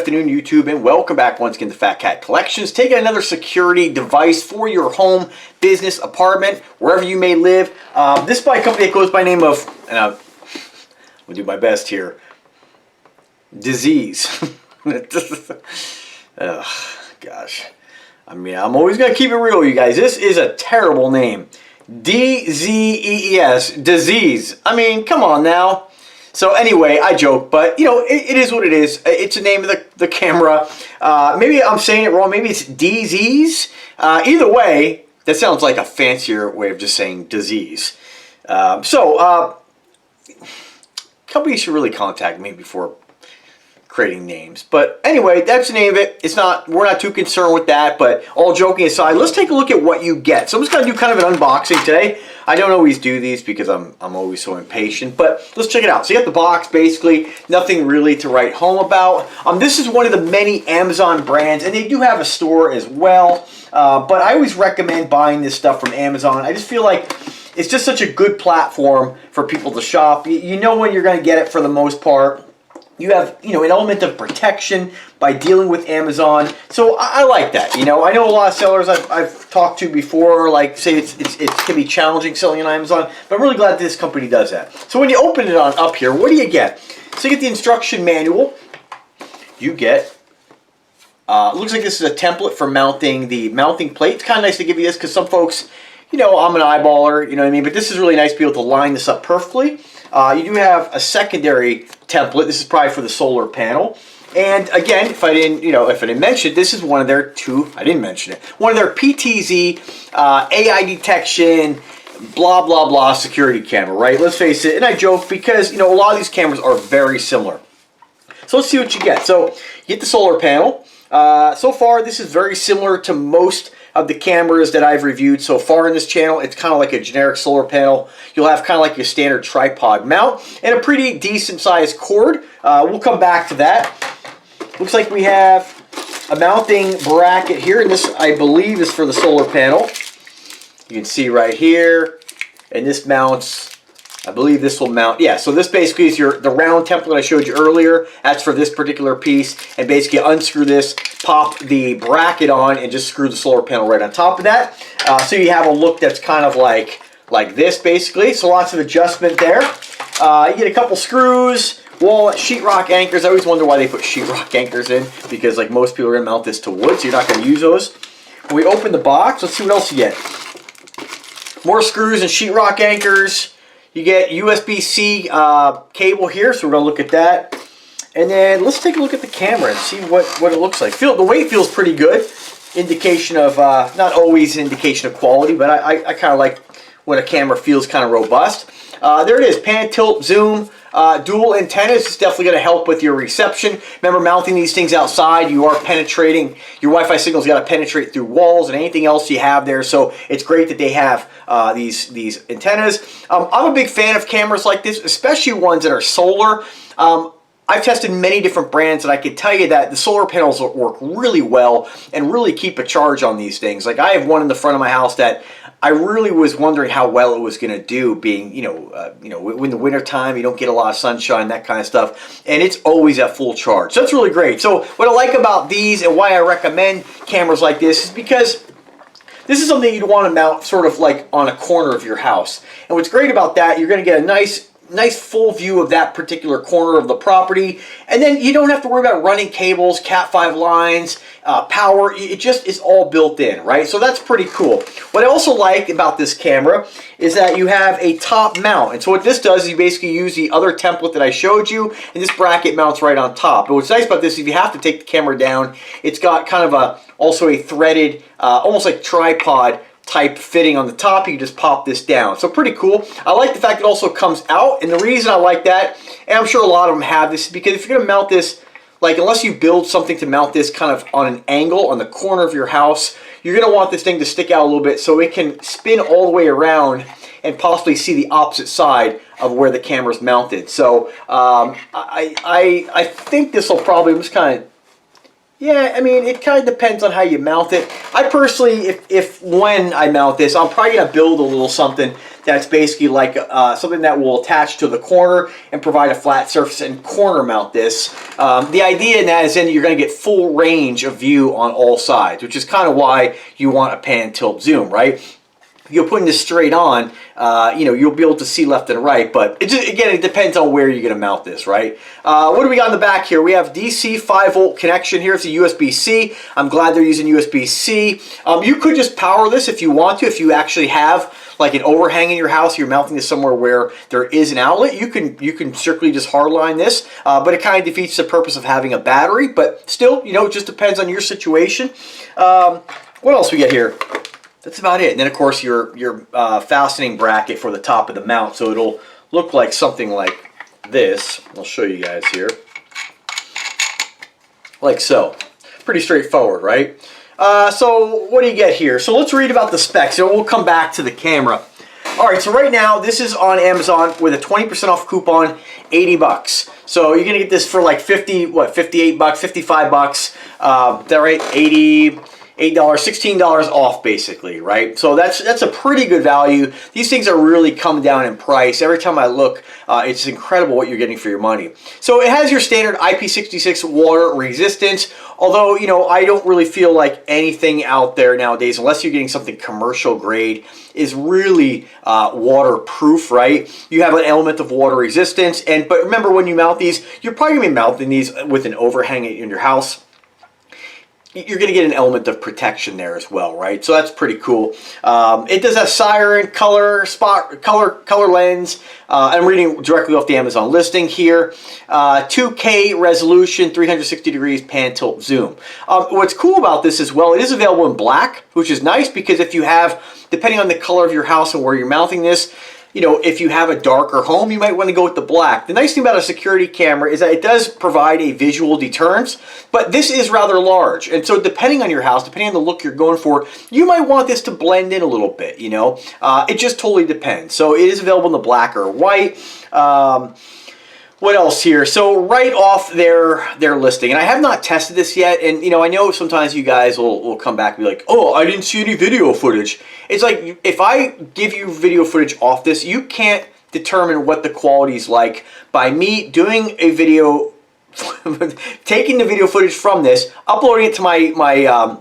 afternoon, YouTube, and welcome back once again to Fat Cat Collections. Taking another security device for your home, business, apartment, wherever you may live. This is by a company that goes by the name of, and I'm going to do my best here, DZEEZ. Gosh. I mean, I'm always going to keep it real, you guys. This is a terrible name. DZEEZ, DZEEZ. I mean, come on now. So anyway, I joke, but you know, it is what it is. It's the name of the camera. Maybe I'm saying it wrong. Maybe it's DZEEZ. Either way, that sounds like a fancier way of just saying disease. Companies should really contact me before creating names. But anyway, that's the name of it. We're not too concerned with that, but all joking aside, let's take a look at what you get. So I'm just going to do kind of an unboxing today. I don't always do these because I'm always so impatient, but let's check it out. So you got the box, basically, nothing really to write home about. This is one of the many Amazon brands, and they do have a store as well, but I always recommend buying this stuff from Amazon. I just feel like it's just such a good platform for people to shop. You know when you're going to get it for the most part. You have, you know, an element of protection by dealing with Amazon. So I like that. You know, I know a lot of sellers I've talked to before, like say it can be challenging selling on Amazon, but I'm really glad this company does that. So when you open it on up here, what do you get? So you get the instruction manual. You get, looks like this is a template for mounting the mounting plate. It's kind of nice to give you this because some folks, you know, I'm an eyeballer, you know what I mean? But this is really nice to be able to line this up perfectly. You do have a secondary template. This is probably for the solar panel. And again, if I didn't mention it, this is one of their one of their PTZ AI detection, blah, blah, blah security camera, right? Let's face it. And I joke because, you know, a lot of these cameras are very similar. So let's see what you get. So you get the solar panel. So far, this is very similar to most of the cameras that I've reviewed so far in this channel. It's kind of like a generic solar panel. You'll have kind of like your standard tripod mount and a pretty decent sized cord. We'll come back to that. Looks like we have a mounting bracket here, and this I believe is for the solar panel. You can see right here, and this mounts, I believe this will mount, yeah, so this basically is the round template I showed you earlier. That's for this particular piece, and basically unscrew this, pop the bracket on, and just screw the solar panel right on top of that. So you have a look that's kind of like this basically, so lots of adjustment there. You get a couple screws, wall sheetrock anchors. I always wonder why they put sheetrock anchors in, because like most people are going to mount this to wood, so you're not going to use those. When we open the box, let's see what else you get. More screws and sheetrock anchors. You get USB-C cable here, so we're going to look at that. And then let's take a look at the camera and see what it looks like. The weight feels pretty good. Indication of, not always an indication of quality, but I kind of like when a camera feels kind of robust. There it is, pan, tilt, zoom, dual antennas. It's definitely going to help with your reception. Remember, mounting these things outside, you are penetrating, your Wi-Fi signal's got to penetrate through walls and anything else you have there, so it's great that they have these antennas. I'm a big fan of cameras like this, especially ones that are solar. I've tested many different brands, and I can tell you that the solar panels work really well and really keep a charge on these things. Like I have one in the front of my house that I really was wondering how well it was going to do, being, you know, in the winter time, you don't get a lot of sunshine, that kind of stuff, and it's always at full charge. So that's really great. So what I like about these and why I recommend cameras like this is because this is something you'd want to mount sort of like on a corner of your house. And what's great about that, you're going to get a nice full view of that particular corner of the property, and then you don't have to worry about running cables, Cat5 lines, power. It just is all built in, right? So that's pretty cool. What I also like about this camera is that you have a top mount, and so what this does is you basically use the other template that I showed you, and this bracket mounts right on top. But what's nice about this is if you have to take the camera down, it's got kind of also a threaded, almost like tripod type fitting on the top. You can just pop this down. So pretty cool. I like the fact it also comes out, and the reason I like that, and I'm sure a lot of them have this, is because if you're going to mount this, like unless you build something to mount this kind of on an angle on the corner of your house, you're going to want this thing to stick out a little bit so it can spin all the way around and possibly see the opposite side of where the camera's mounted. So I think this will probably just kind of, yeah, I mean, it kind of depends on how you mount it. I personally, when I mount this, I'm probably going to build a little something that's basically like something that will attach to the corner and provide a flat surface and corner mount this. The idea in that is then you're going to get full range of view on all sides, which is kind of why you want a pan, tilt, zoom, right? If you're putting this straight on, you know, you'll be able to see left and right, but it just, again, it depends on where you're going to mount this, right? What do we got in the back here? We have DC 5-volt connection here. It's a USB-C. I'm glad they're using USB-C. You could just power this if you want to. If you actually have like an overhang in your house, you're mounting this somewhere where there is an outlet, you can strictly just hardline this, but it kind of defeats the purpose of having a battery. But still, you know, it just depends on your situation. What else we got here? That's about it. And then of course your fastening bracket for the top of the mount, so it'll look like something like this. I'll show you guys here. Like so. Pretty straightforward, right? So what do you get here? So let's read about the specs, and we'll come back to the camera. All right, so right now this is on Amazon with a 20% off coupon, 80 bucks. So you're gonna get this for like 58 bucks, 55 bucks. That right? $8, $16 off basically, right? So that's a pretty good value. These things are really come down in price. Every time I look, it's incredible what you're getting for your money. So it has your standard IP66 water resistance, although, you know, I don't really feel like anything out there nowadays, unless you're getting something commercial grade, is really waterproof, right? You have an element of water resistance, but remember when you mount these, you're probably gonna be mounting these with an overhang in your house. You're going to get an element of protection there as well, right? So that's pretty cool. It does have siren, color lens. I'm reading directly off the Amazon listing here. 2K resolution, 360 degrees pan tilt zoom. What's cool about this as well, it is available in black, which is nice because if you have, depending on the color of your house and where you're mounting this, you know, if you have a darker home, you might want to go with the black. The nice thing about a security camera is that it does provide a visual deterrence, but this is rather large. And so depending on your house, depending on the look you're going for, you might want this to blend in a little bit, you know. It just totally depends. So it is available in the black or white. What else here? So right off their listing, and I have not tested this yet, and you know, I know sometimes you guys will come back and be like, oh, I didn't see any video footage. It's like, if I give you video footage off this, you can't determine what the quality is like by me doing a video, taking the video footage from this, uploading it to my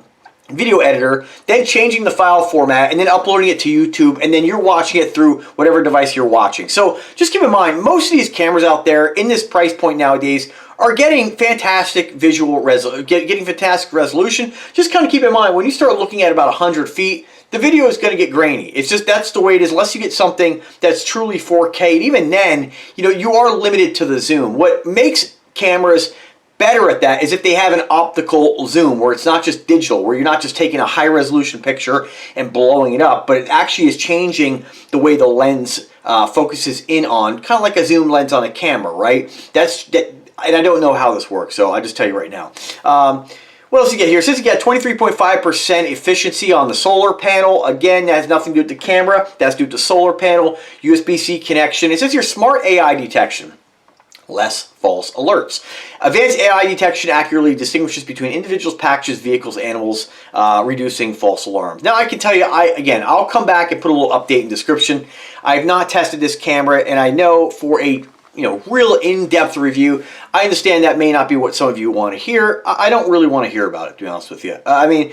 video editor, then changing the file format, and then uploading it to YouTube, and then you're watching it through whatever device you're watching. So just keep in mind, most of these cameras out there in this price point nowadays are getting fantastic visual getting fantastic resolution. Just kind of keep in mind, when you start looking at about 100 feet, the video is going to get grainy. It's just, that's the way it is, unless you get something that's truly 4K. And even then, you know, you are limited to the zoom. What makes cameras better at that is if they have an optical zoom, where it's not just digital, where you're not just taking a high resolution picture and blowing it up, but it actually is changing the way the lens focuses in on, kind of like a zoom lens on a camera, right? And I don't know how this works, so I'll just tell you right now. What else you get here? It says you get 23.5% efficiency on the solar panel. Again, that has nothing to do with the camera. That's due to solar panel, USB-C connection. It says your smart AI detection. Less false alerts. Advanced AI detection accurately distinguishes between individuals, packages, vehicles, animals, reducing false alarms. Now I can tell you, I'll come back and put a little update in description. I have not tested this camera, and I know for a real in-depth review, I understand that may not be what some of you want to hear. I don't really want to hear about it, to be honest with you. I mean,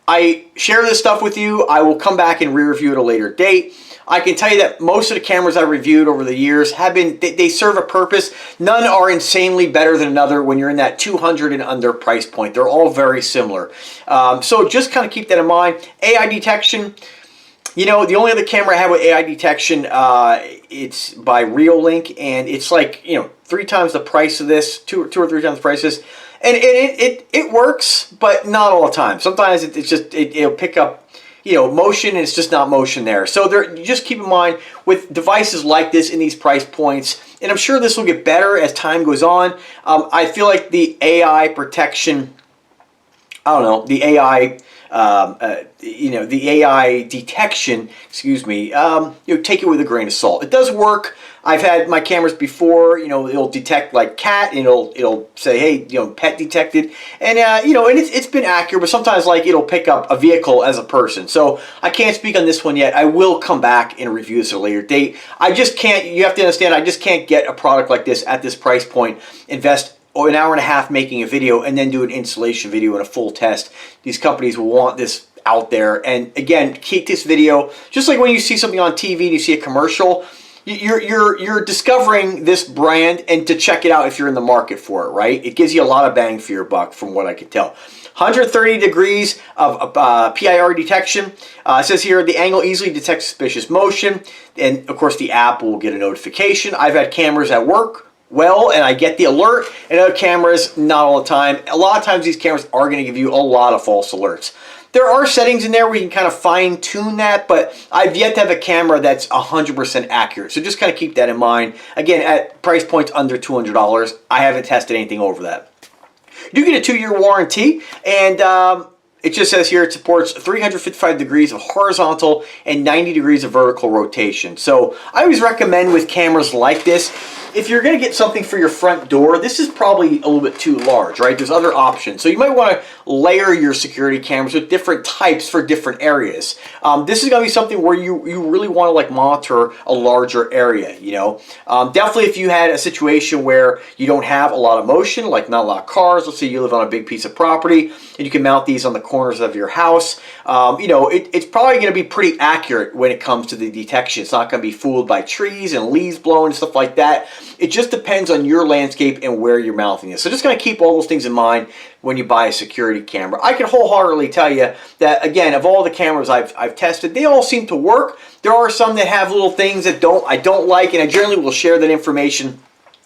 I share this stuff with you. I will come back and re-review at a later date. I can tell you that most of the cameras I've reviewed over the years have been, they serve a purpose. None are insanely better than another when you're in that 200 and under price point. They're all very similar. So just kind of keep that in mind. AI detection, you know, the only other camera I have with AI detection, it's by Reolink, and it's like, 3 times the price of this, two or three times the price of this. And it works, but not all the time. Sometimes it'll pick up, motion, and it's just not motion there. So you just keep in mind with devices like this in these price points, and I'm sure this will get better as time goes on. I feel like the AI protection I don't know, the AI, the AI detection, excuse me, take it with a grain of salt. It does work. I've had my cameras before, it'll detect like cat, and it'll say, hey, pet detected, and and it's been accurate, but sometimes like it'll pick up a vehicle as a person. So I can't speak on this one yet. I will come back and review this at a later date. I just can't, you have to understand, I just can't get a product like this at this price point, invest an hour and a half making a video, and then do an installation video and a full test. These companies will want this out there. And again, keep this video, just like when you see something on TV and you see a commercial, you're discovering this brand and to check it out if you're in the market for it, right? It gives you a lot of bang for your buck from what I could tell. 130 degrees of PIR detection. It says here the angle easily detects suspicious motion, and of course the app will get a notification. I've had cameras that work well and I get the alert, and other cameras not all the time. A lot of times these cameras are going to give you a lot of false alerts. There are settings in there where you can kind of fine tune that, but I've yet to have a camera that's 100% accurate. So just kind of keep that in mind. Again, at price points under $200, I haven't tested anything over that. You do get a 2-year warranty, and it just says here it supports 355 degrees of horizontal and 90 degrees of vertical rotation. So I always recommend with cameras like this, if you're going to get something for your front door, this is probably a little bit too large, right? There's other options. So you might want to layer your security cameras with different types for different areas. This is going to be something where you really want to like monitor a larger area, Definitely if you had a situation where you don't have a lot of motion, like not a lot of cars, let's say you live on a big piece of property and you can mount these on the corners of your house, it's probably going to be pretty accurate when it comes to the detection. It's not going to be fooled by trees and leaves blowing and stuff like that. It just depends on your landscape and where you're mounting it. So just going to keep all those things in mind when you buy a security camera. I can wholeheartedly tell you that, again, of all the cameras I've tested, they all seem to work. There are some that have little things that I don't like, and I generally will share that information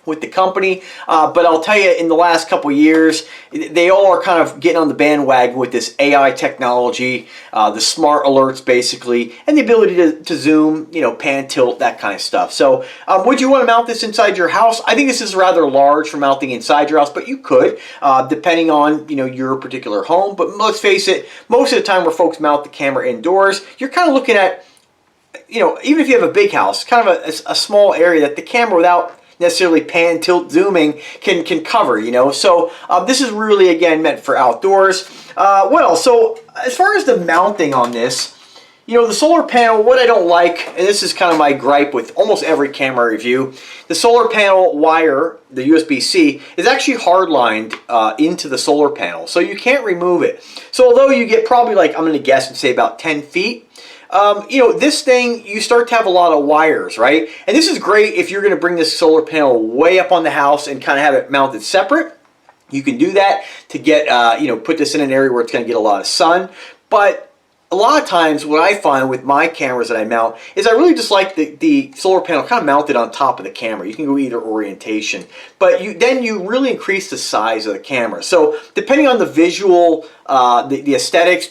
with the company, but I'll tell you, in the last couple years, they all are kind of getting on the bandwagon with this AI technology, the smart alerts basically, and the ability to zoom, pan, tilt, that kind of stuff. So would you want to mount this inside your house? I think this is rather large for mounting inside your house, but you could, depending on your particular home. But let's face it, most of the time where folks mount the camera indoors, you're kind of looking at, even if you have a big house, kind of a small area that the camera, without necessarily pan, tilt, zooming, can cover, So this is really, again, meant for outdoors. What else? So as far as the mounting on this, the solar panel, what I don't like, and this is kind of my gripe with almost every camera review, the solar panel wire, the USB-C, is actually hardlined into the solar panel, so you can't remove it. So although you get probably, like, I'm going to guess and say about 10 feet, this thing, you start to have a lot of wires, right? And this is great if you're going to bring this solar panel way up on the house and kind of have it mounted separate. You can do that to get, put this in an area where it's going to get a lot of sun. But a lot of times what I find with my cameras that I mount is I really just like the solar panel kind of mounted on top of the camera. You can go either orientation, but then you really increase the size of the camera. So depending on the visual, the aesthetics,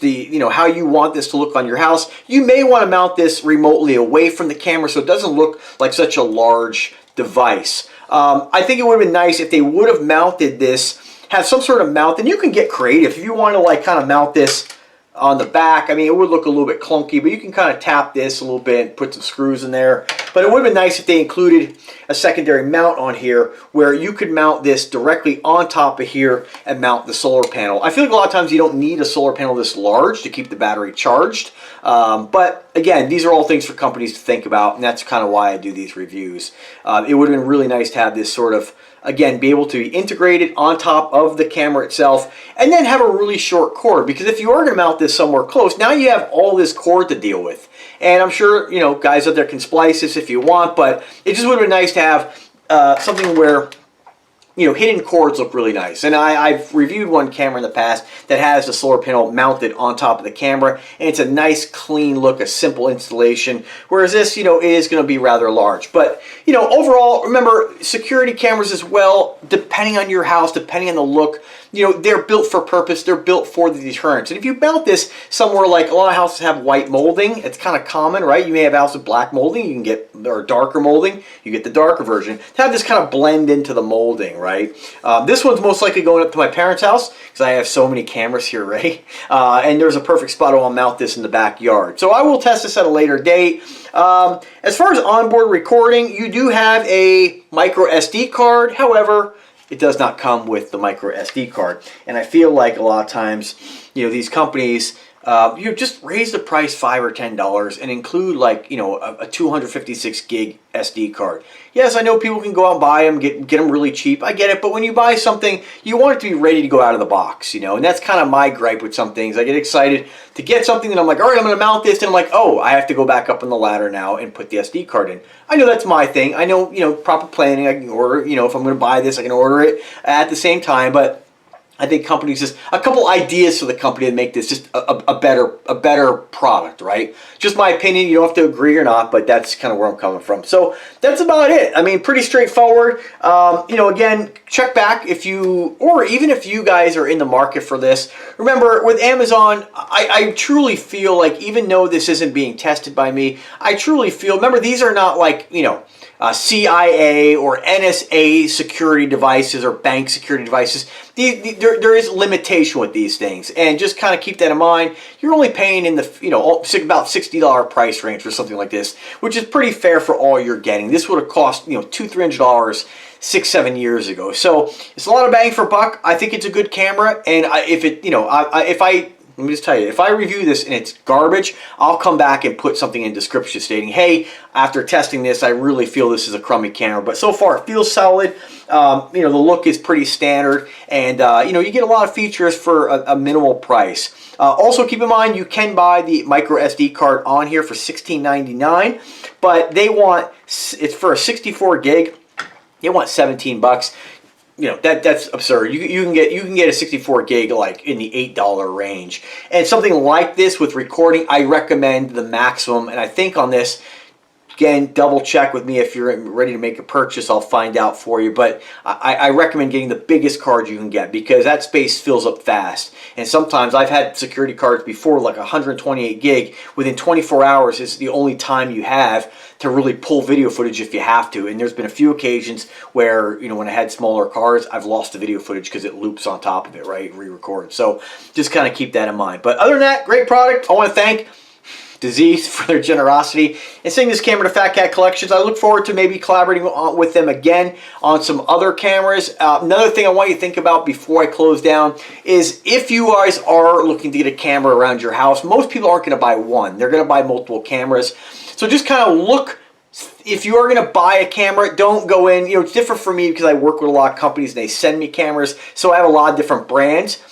how you want this to look on your house, you may want to mount this remotely away from the camera so it doesn't look like such a large device. I think it would have been nice if they would have mounted this, have some sort of mount, and you can get creative. If you want to like kind of mount this on the back, I mean, it would look a little bit clunky, but you can kind of tap this a little bit and put some screws in there. But it would have been nice if they included a secondary mount on here where you could mount this directly on top of here and mount the solar panel. I feel like a lot of times you don't need a solar panel this large to keep the battery charged. But again, these are all things for companies to think about, and that's kind of why I do these reviews. It would have been really nice to have this sort of, again, be able to be integrated on top of the camera itself, and then have a really short cord, because if you are going to mount this somewhere close, now you have all this cord to deal with. And I'm sure, guys out there can splice this if you want, but it just would have been nice to have something where, hidden cords look really nice. And I've reviewed one camera in the past that has the solar panel mounted on top of the camera, and it's a nice, clean look, a simple installation, whereas this, is going to be rather large. But, overall, remember, security cameras as well, depending on your house, depending on the look, you know, they're built for purpose. They're built for the deterrence. And if you mount this somewhere, like a lot of houses have white molding, it's kind of common, right? You may have a house with black molding, you can get, or darker molding, you get the darker version. To have this kind of blend into the molding, right? This one's most likely going up to my parents' house because I have so many cameras here, right? And there's a perfect spot I'll mount this in the backyard. So I will test this at a later date. As far as onboard recording, you do have a micro SD card. However, it does not come with the micro SD card. And I feel like a lot of times, you know, these companies, you just raise the price $5 or $10 and include, like, you know, a 256 gig SD card. Yes, I know people can go out and buy them, get them really cheap. I get it, but when you buy something, you want it to be ready to go out of the box, you know, and that's kind of my gripe with some things. I get excited to get something and I'm like, all right, I'm going to mount this, and I'm like, oh, I have to go back up on the ladder now and put the SD card in. I know that's my thing. I know, you know, proper planning. I can order, you know, if I'm going to buy this, I can order it at the same time, but I think companies, just a couple ideas for the company to make this just a better product, right? Just my opinion. You don't have to agree or not, but that's kind of where I'm coming from. So that's about it. I mean, pretty straightforward. You know, again, check back if you, or even if you guys are in the market for this. Remember, with Amazon, I truly feel like, even though this isn't being tested by me, I truly feel, remember, these are not like, you know, CIA or NSA security devices or bank security devices. There is limitation with these things, and just kind of keep that in mind. You're only paying in the, you know, about $60 price range for something like this, which is pretty fair for all you're getting. This would have cost, you know, $200-300 6-7 years ago. So it's a lot of bang for buck. I think it's a good camera, and if it, you know, let me just tell you, if I review this and it's garbage, I'll come back and put something in description stating, hey, after testing this, I really feel this is a crummy camera. But so far, it feels solid. You know, the look is pretty standard. And, you know, you get a lot of features for a minimal price. Also, keep in mind, you can buy the micro SD card on here for $16.99. But they want, it's for a 64 gig, they want 17 bucks. You know, that's absurd. You can get a 64 gig like in the $8 range. And something like this with recording, I recommend the maximum. And I think on this, again, double check with me if you're ready to make a purchase. I'll find out for you. But I recommend getting the biggest card you can get, because that space fills up fast. And sometimes I've had security cards before, like 128 gig. Within 24 hours is the only time you have to really pull video footage if you have to. And there's been a few occasions where, you know, when I had smaller cards, I've lost the video footage because it loops on top of it, right? Re-record. So just kind of keep that in mind. But other than that, great product. I want to thank DZEEZ for their generosity and sending this camera to Fat Cat Collections. I look forward to maybe collaborating with them again on some other cameras. Another thing I want you to think about before I close down is, if you guys are looking to get a camera around your house, most people aren't going to buy one. They're going to buy multiple cameras. So just kind of look. If you are going to buy a camera, don't go in. You know, it's different for me because I work with a lot of companies and they send me cameras. So I have a lot of different brands.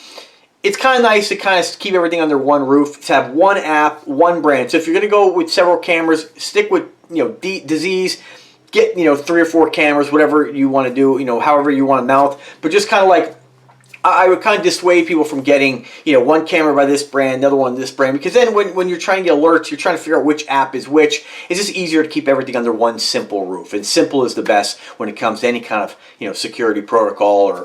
It's kind of nice to kind of keep everything under one roof, to have one app, one brand. So if you're going to go with several cameras, stick with, you know, DZEEZ. Get, you know, 3 or 4 cameras, whatever you want to do, you know, however you want to mount. But just kind of like, I would kind of dissuade people from getting, you know, one camera by this brand, another one this brand, because then when you're trying to get alerts, you're trying to figure out which app is which. It's just easier to keep everything under one simple roof, and simple is the best when it comes to any kind of, you know, security protocol or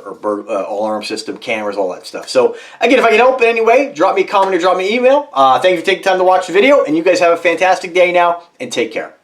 alarm system, cameras, all that stuff. So again, if I can help in any way, drop me a comment or drop me an email. Thank you for taking time to watch the video, and you guys have a fantastic day now, and take care.